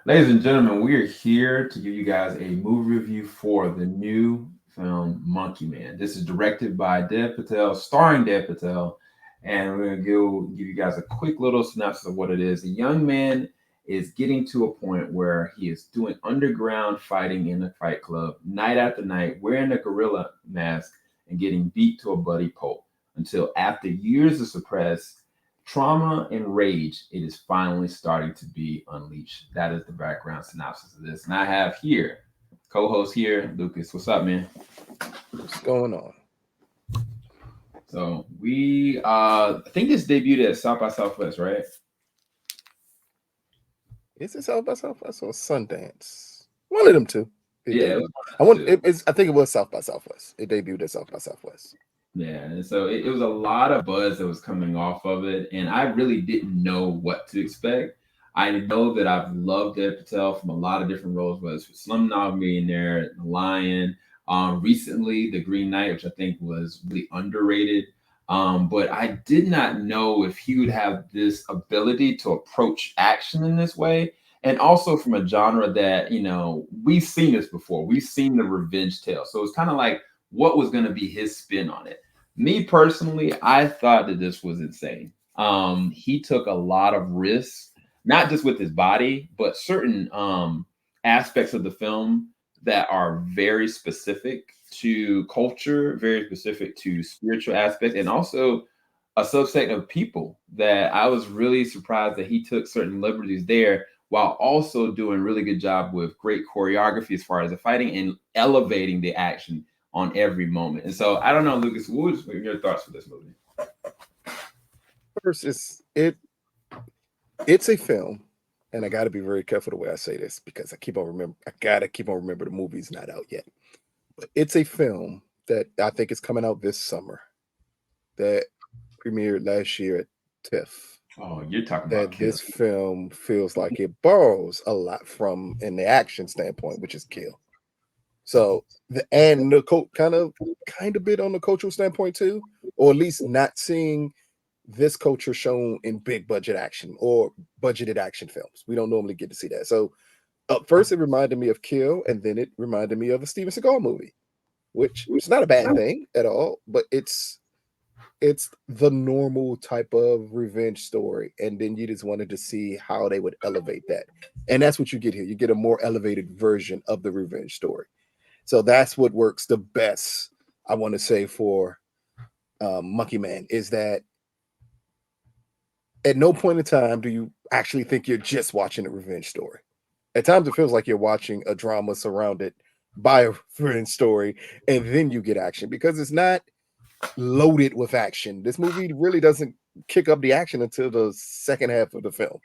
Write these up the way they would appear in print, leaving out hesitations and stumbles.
Ladies and gentlemen, we are here to give you guys a movie review for the new film Monkey Man. This is directed by Dev Patel, starring Dev Patel, and we're going to give you guys a quick little synopsis of what it is. A young man is getting to a point where he is doing underground fighting in a fight club night after night, wearing a gorilla mask and getting beat to a bloody pulp until after years of suppressed trauma and rage, it is finally starting to be unleashed. That is the background synopsis of this. And I have here, co-host here, Lucas. What's up, man? What's going on? So we I think this debuted at South by Southwest, right? Is it South by Southwest or Sundance? One of them two. It Yeah, it was debuted. one I of the want. two. I think it was South by Southwest. It debuted at South by Southwest. Yeah, and so it was a lot of buzz that was coming off of it, and I really didn't know what to expect. I know that I've loved Dev Patel from a lot of different roles, whether it's for Slumdog Millionaire, The Lion, recently The Green Knight, which I think was really underrated. But I did not know if he would have this ability to approach action in this way, and also from a genre that we've seen this before. We've seen the revenge tale, so it's kind of like what was going to be his spin on it. Me personally, I thought that this was insane. He took a lot of risks, not just with his body, but certain aspects of the film that are very specific to culture, very specific to spiritual aspects, and also a subset of people that I was really surprised that he took certain liberties there while also doing a really good job with great choreography as far as the fighting and elevating the action on every moment. And so I don't know, Lucas, what was your thoughts for this movie? First, it's a film, and I got to be very careful the way I say this because I keep on remember. I gotta keep on remember the movie's not out yet. But it's a film that I think is coming out this summer. That premiered last year at TIFF. Oh, you're talking about That Kill. this film feels like it borrows a lot from in the action standpoint, which is Kill. So the kind of bit on the cultural standpoint too, or at least not seeing this culture shown in big budget action or budgeted action films. We don't normally get to see that. So first it reminded me of Kill, and then it reminded me of a Steven Seagal movie, which is not a bad thing at all, but it's the normal type of revenge story, and then you just wanted to see how they would elevate that, and that's what you get here. You get a more elevated version of the revenge story. So that's what works the best, I want to say, for Monkey Man, is that at no point in time do you actually think you're just watching a revenge story. At times it feels like you're watching a drama surrounded by a revenge story, and then you get action because it's not loaded with action. This movie really doesn't kick up the action until the second half of the film.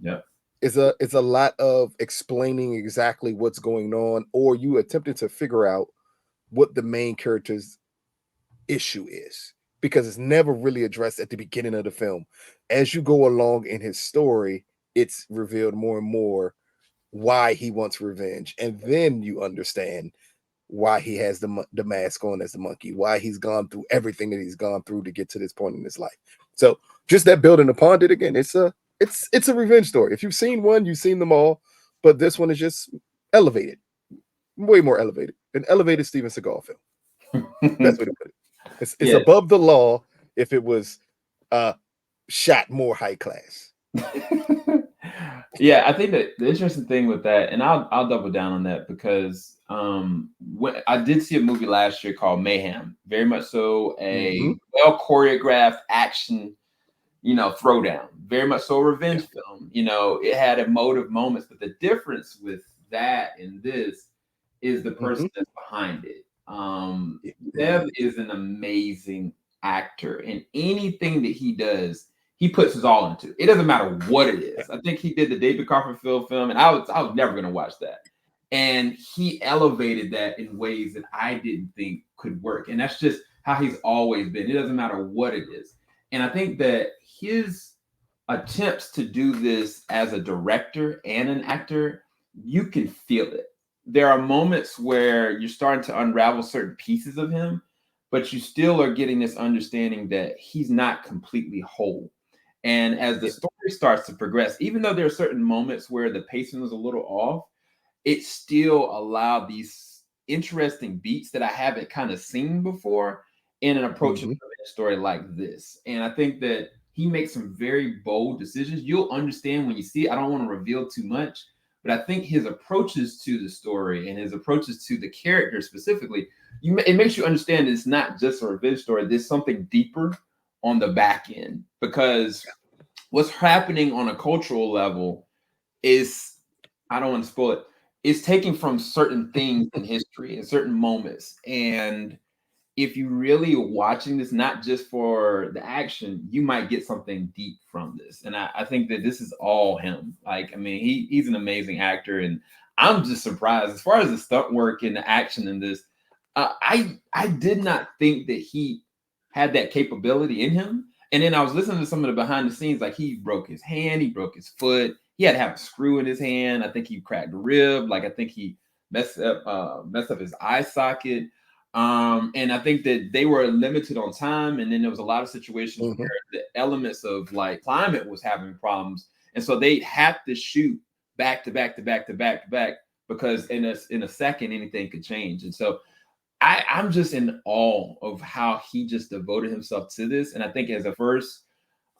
Yep. It's a lot of explaining exactly what's going on, or you attempting to figure out what the main character's issue is, because it's never really addressed at the beginning of the film. As you go along in his story, it's revealed more and more why he wants revenge, and then you understand why he has the mask on as the monkey, why he's gone through everything that he's gone through to get to this point in his life. So just that building upon it again, it's a revenge story. If you've seen one, you've seen them all, but this one is just elevated, way more elevated, an elevated Steven Seagal film. Best way to put it. It's Yeah. above the law if it was uh shot more high class. Yeah, I think that the interesting thing with that, and I'll double down on that because when I did see a movie last year called Mayhem, very much so Mm-hmm. a well choreographed action, throwdown, very much so a Yeah. revenge film. It had emotive moments, but the difference with that and this is the Mm-hmm. person that's behind it. Yeah. Dev is an amazing actor, and anything that he does, he puts his all into. It doesn't matter what it Yeah. is. I think he did the David Copperfield film, and I was never gonna watch that. And he elevated that in ways that I didn't think could work. And that's just how he's always been. It doesn't matter what it is. And I think that his attempts to do this as a director and an actor, you can feel it. There are moments where you're starting to unravel certain pieces of him, but you still are getting this understanding that he's not completely whole. And as the Yeah. story starts to progress. Even though there are certain moments where the pacing was a little off, it still allowed these interesting beats that I haven't kind of seen before in an approachable story like this. And I think that he makes some very bold decisions. You'll understand when you see it. I don't want to reveal too much, but I think his approaches to the story and his approaches to the character specifically, it makes you understand it's not just a revenge story. There's something deeper on the back end, because what's happening on a cultural level is, I don't want to spoil it, it's taken from certain things in history and certain moments. And if you really watching this, not just for the action, you might get something deep from this. And I think that this is all him. Like, I mean, he's an amazing actor, and I'm just surprised as far as the stunt work and the action in this. I did not think that he had that capability in him. And then I was listening to some of the behind the scenes, like he broke his hand, he broke his foot, he had to have a screw in his hand. I think he cracked a rib. Like I think he messed up his eye socket. And I think that they were limited on time. And then there was a lot of situations where the elements of like climate was having problems. And so they had to shoot back to back to back to back to back, because in a second, anything could change. And so I'm just in awe of how he just devoted himself to this. And I think as a first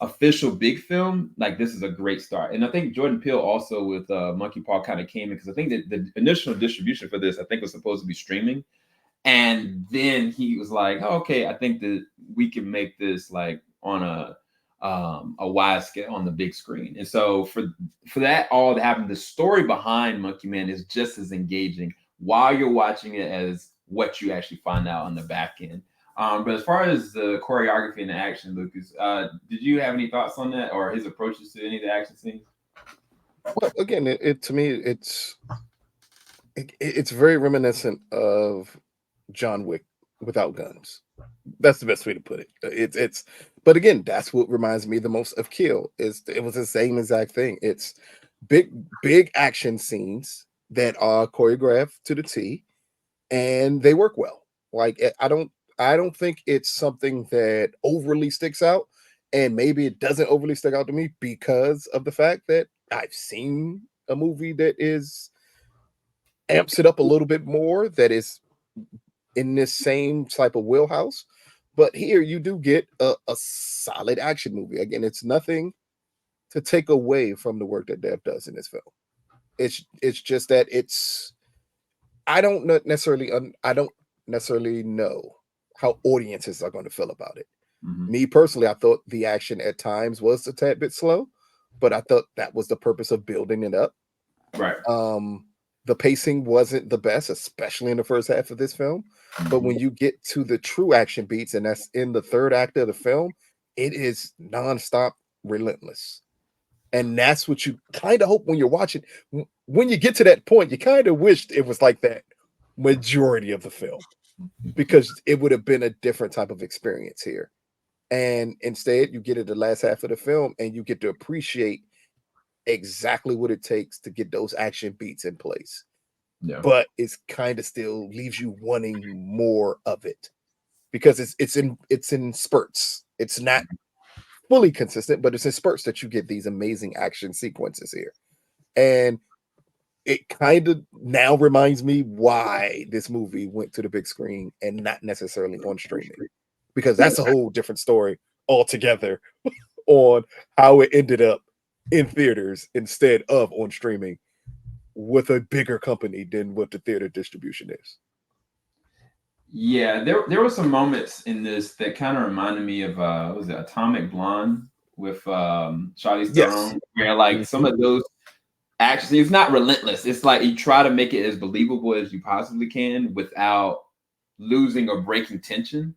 official big film, like this is a great start. And I think Jordan Peele also with Monkey Paw kind of came in, because I think that the initial distribution for this, I think was supposed to be streaming. And then he was like, oh, okay, I think that we can make this like on a wide scale on the big screen. And so for that all to happen, the story behind Monkey Man is just as engaging while you're watching it as what you actually find out on the back end. But as far as the choreography and the action, Lucas, did you have any thoughts on that, or his approaches to any of the action scenes? Well, again, it to me, it's very reminiscent of John Wick without guns. That's the best way to put it. It's but again, that's what reminds me the most of Kill. It was the same exact thing. It's big action scenes that are choreographed to the T, and they work well. Like I don't think it's something that overly sticks out, and maybe it doesn't overly stick out to me because of the fact that I've seen a movie that is amps it up a little bit more, that is in this same type of wheelhouse. But here you do get a solid action movie. Again, it's nothing to take away from the work that Dev does in this film. It's just that I don't necessarily know how audiences are going to feel about it. Me personally, I thought the action at times was a tad bit slow, but I thought that was the purpose of building it up. Right. The pacing wasn't the best, especially in the first half of this film. But when you get to the true action beats, and that's in the third act of the film, it is nonstop relentless. And that's what you kind of hope when you're watching. When you get to that point, you kind of wished it was like that majority of the film, because it would have been a different type of experience here. And instead, you get it the last half of the film, and you get to appreciate exactly what it takes to get those action beats in place. Yeah. But it's kind of still leaves you wanting more of it, because it's in spurts. It's not fully consistent, but it's in spurts that you get these amazing action sequences here. And it kind of now reminds me why this movie went to the big screen and not necessarily on streaming, because that's a whole different story altogether on how it ended up in theaters instead of on streaming with a bigger company than what the theater distribution is. Yeah, there were some moments in this that kind of reminded me of what was it, Atomic Blonde with Charlize Theron, where like some of those actually, it's not relentless. It's like you try to make it as believable as you possibly can without losing or breaking tension.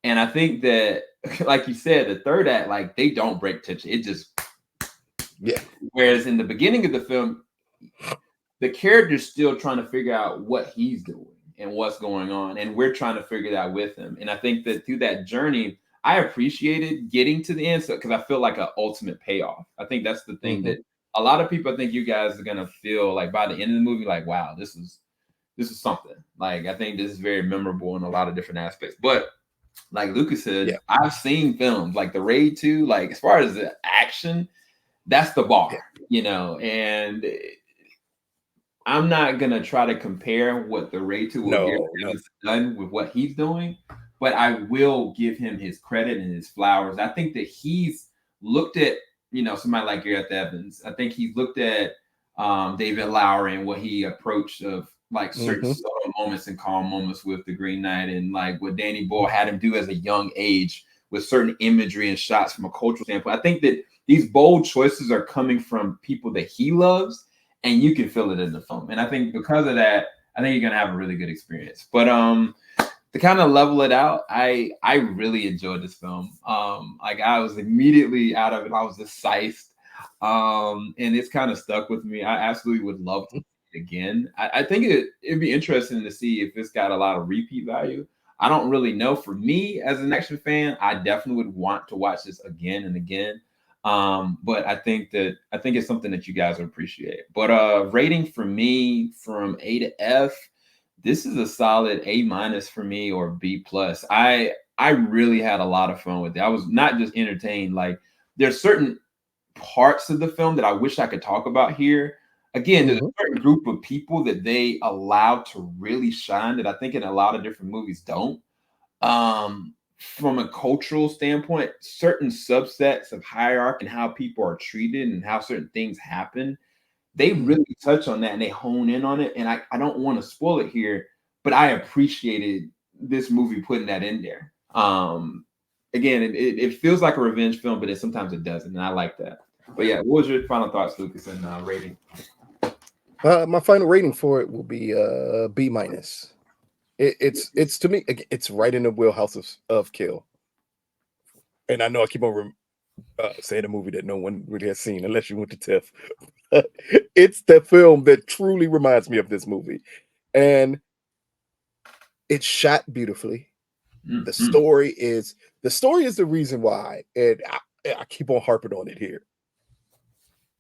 And I think that, like you said, the third act, like they don't break tension. It just Whereas in the beginning of the film, the character's still trying to figure out what he's doing and what's going on, and we're trying to figure that with him. And I think that through that journey, I appreciated getting to the end, because I feel like an ultimate payoff. I think that's the thing that a lot of people, I think you guys are gonna feel like by the end of the movie, like, wow, this is something. Like, I think this is very memorable in a lot of different aspects. But like Lucas said, I've seen films like The Raid 2, like as far as the action, that's the Yeah. bar, and I'm not gonna try to compare what the Ray 2 will No, no. has done with what he's doing, but I will give him his credit and his flowers. I think that he's looked at, somebody like Gareth Evans. I think he's looked at David Lowery and what he approached of like certain Mm-hmm. subtle moments and calm moments with the Green Knight, and like what Danny Boyle had him do as a young age with certain imagery and shots from a cultural standpoint. I think that these bold choices are coming from people that he loves, and you can feel it in the film. And I think because of that, I think you're gonna have a really good experience. But to kind of level it out, I really enjoyed this film. Like I was immediately out of it. I was just sized. And it's kind of stuck with me. I absolutely would love to see it again. I think it'd be interesting to see if it's got a lot of repeat value. I don't really know. For me as an action fan, I definitely would want to watch this again and again. But I think it's something that you guys would appreciate. But rating for me from A to F, this is a solid A minus for me, or B plus. I really had a lot of fun with it. I was not just entertained. Like there's certain parts of the film that I wish I could talk about here. Again, there's a Mm-hmm. certain group of people that they allow to really shine that I think in a lot of different movies don't. From a cultural standpoint, certain subsets of hierarchy and how people are treated and how certain things happen, they Mm-hmm. really touch on that and they hone in on it. And I don't want to spoil it here, but I appreciated this movie putting that in there. Again, it feels like a revenge film, but sometimes it doesn't, and I like that. But yeah, what was your final thoughts, Lucas, and rating? My final rating for it will be B minus. It's to me, it's right in the wheelhouse of Kill. And I know I keep on saying a movie that no one really has seen unless you went to TIFF. It's the film that truly reminds me of this movie, and it's shot beautifully. The Mm-hmm. story is the reason why, and I keep on harping on it here.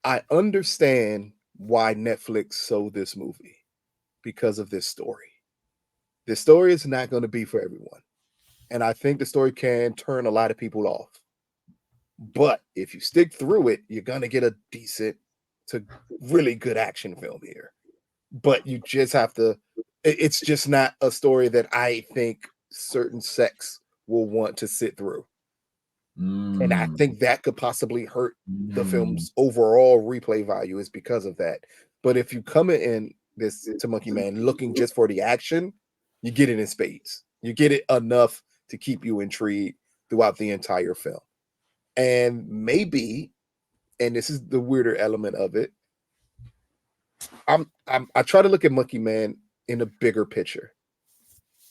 I understand why Netflix sold this movie because of this story. This story is not going to be for everyone, and I think the story can turn a lot of people off. But if you stick through it, you're gonna get a decent to really good action film here. But you just have to. It's just not a story that I think certain sects will want to sit through, and I Mm, think that could possibly hurt the mm, film's overall replay value is because of that. But if you come in this to Monkey Man looking just for the action, you get it in spades. You get it enough to keep you intrigued throughout the entire film. And maybe, and this is the weirder element of it, I try to look at Monkey Man in a bigger picture.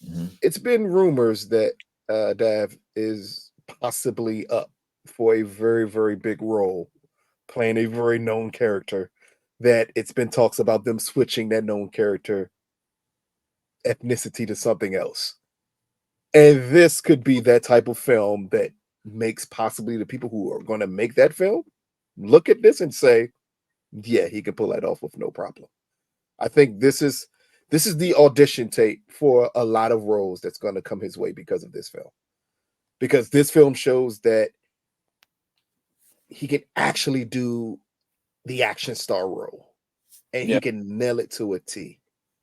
mhm. It's been rumors that Dav is possibly up for a very, very big role, playing a very known character. That it's been talks about them switching that known character ethnicity to something else. And this could be that type of film that makes possibly the people who are going to make that film look at this and say, yeah, he can pull that off with no problem. I think this is the audition tape for a lot of roles that's going to come his way because of this film. Because this film shows that he can actually do the action star role and Yeah. he can nail it to a T.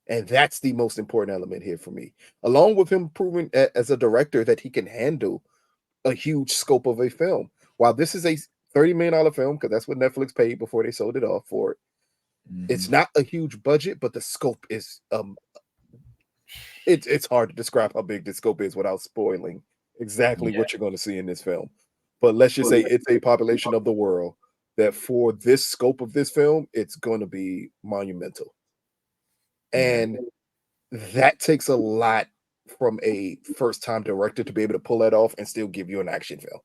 And that's the most important element here for me. Along with him proving as a director that he can handle a huge scope of a film. While this is a $30 million film, because that's what Netflix paid before they sold it off for it, it's Mhm. not a huge budget, but the scope is it's hard to describe how big the scope is without spoiling exactly Yeah. what you're going to see in this film. But let's just say it's a population of the world that for this scope of this film, it's going to be monumental. Yeah. And that takes a lot from a first time director to be able to pull that off and still give you an action film.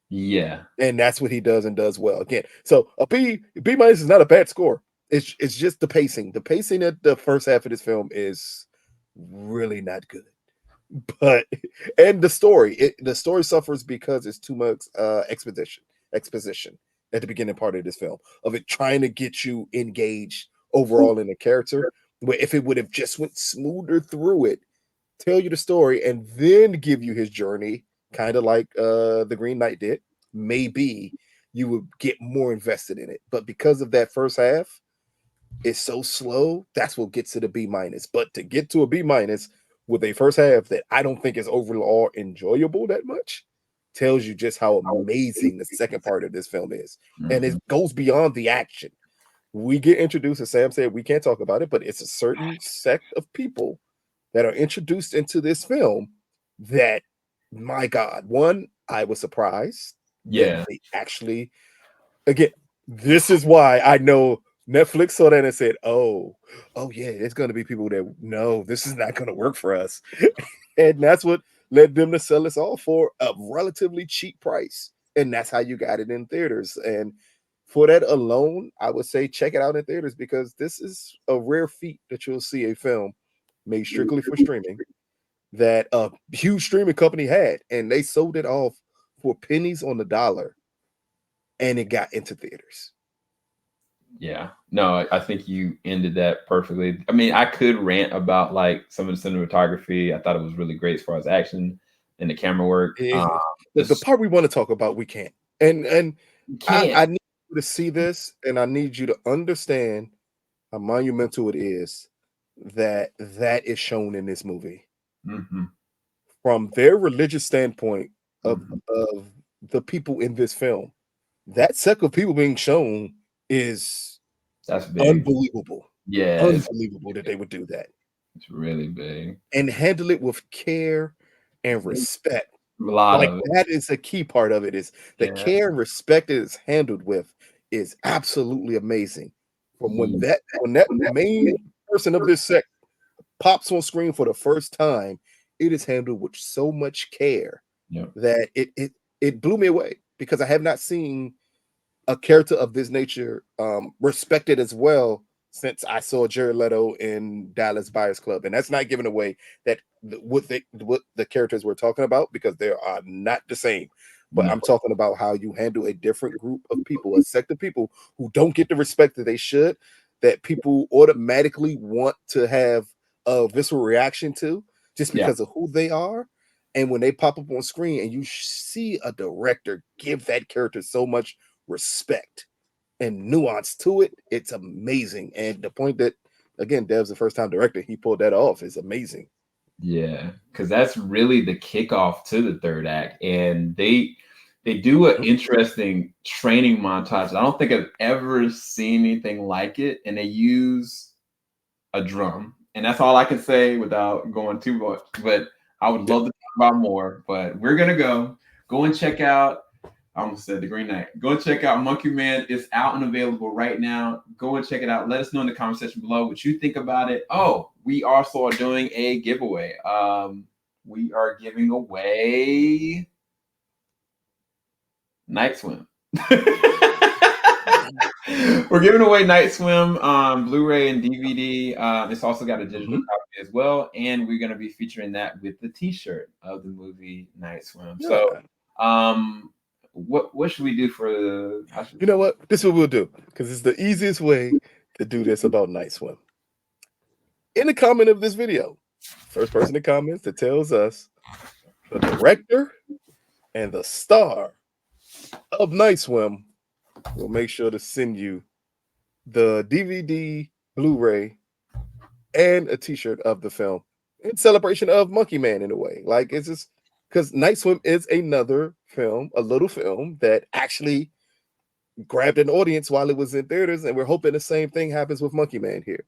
Yeah. And that's what he does and does well. Again, so a B minus is not a bad score. It's just the pacing. The pacing at the first half of this film is really not good. But and the story suffers because it's too much exposition at the beginning part of this film of it trying to get you engaged overall in the character. Where if it would have just went smoother through it, tell you the story and then give you his journey, kind of like the Green Knight did, maybe you would get more invested in it. But because of that first half, it's so slow. That's what gets it a B minus. But to get to a B minus with a first half that I don't think is overall enjoyable that much tells you just how amazing the second part of this film is. And it goes beyond the action. We get introduced, as Sam said, we can't talk about it, but it's a certain sect of people that are introduced into this film that, my God, one, I was surprised. Yeah. They actually, again, this is why I know Netflix saw that and said, oh yeah, it's going to be people that, no, this is not going to work for us. And that's what led them to sell us all for a relatively cheap price. And that's how you got it in theaters. And for that alone, I would say check it out in theaters, because this is a rare feat that you'll see a film made strictly for streaming that a huge streaming company had, and they sold it off for pennies on the dollar, and it got into theaters. Yeah, no, I think you ended that perfectly. I mean, I could rant about like some of the cinematography. I thought it was really great as far as action and the camera work. The part we want to talk about, we can't. And I need you to see this, and I need you to understand how monumental it is that is shown in this movie. From their religious standpoint of the people in this film, that sect of people being shown is unbelievable. Yeah, unbelievable that they would do that. It's really big and handle it with care and respect. A lot like of it. That is a key part of it. Is the care and respect it is handled with is absolutely amazing. From when that main person of this sect pops on screen for the first time, it is handled with so much care that it blew me away, because I have not seen a character of this nature respected as well since I saw Jared Leto in Dallas Buyers Club. And that's not giving away that what the characters we're talking about, because they are not the same. But I'm talking about how you handle a different group of people, a sect of people who don't get the respect that they should, that people automatically want to have a visceral reaction to just because of who they are. And when they pop up on screen and you see a director give that character so much respect and nuance to it, it's amazing. And the point that, again, Dev's the first time director, he pulled that off, is amazing. Yeah, because that's really the kickoff to the third act. And they do an interesting training montage. I don't think I've ever seen anything like it. And they use a drum. And that's all I can say without going too much. But I would love to talk about more. But we're going to go and check out, I almost said The Green Knight. Go and check out Monkey Man. It's out and available right now. Go and check it out. Let us know in the comment section below what you think about it. Oh, we also are doing a giveaway. We are giving away Night Swim. We're giving away Night Swim Blu-ray and DVD. It's also got a digital copy as well. And we're going to be featuring that with the t-shirt of the movie Night Swim. So what should we do for the... You know what? This is what we'll do, because it's the easiest way to do this about Night Swim. In the comment of this video, first person that comments that tells us the director and the star of Night Swim, we'll make sure to send you the DVD, Blu-ray, and a t-shirt of the film in celebration of Monkey Man, in a way. Like, it's just because Night Swim is another film, a little film that actually grabbed an audience while it was in theaters, and we're hoping the same thing happens with Monkey Man here.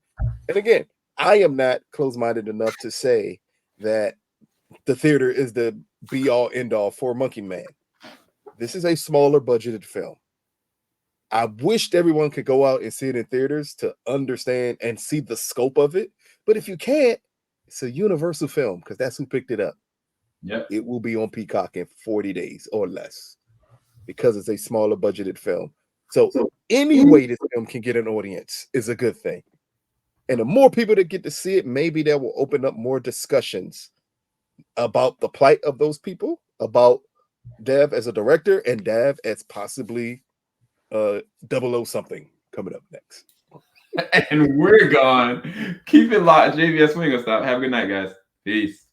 And again, I am not close-minded enough to say that the theater is the be-all, end-all for Monkey Man. This is a smaller budgeted film. I wished everyone could go out and see it in theaters to understand and see the scope of it. But if you can't, it's a Universal film, because that's who picked it up. Yep. It will be on Peacock in 40 days or less, because it's a smaller budgeted film. So any way this film can get an audience is a good thing. And the more people that get to see it, maybe that will open up more discussions about the plight of those people, about Dev as a director, and Dev as possibly 00 something coming up next. And we're gone. Keep it locked. JVS Wingo Stop. Have a good night, guys. Peace.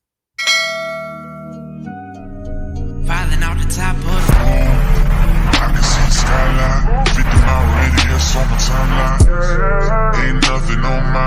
Falling out the top of the skyline. 50 mile radius on my timeline. Ain't nothing on my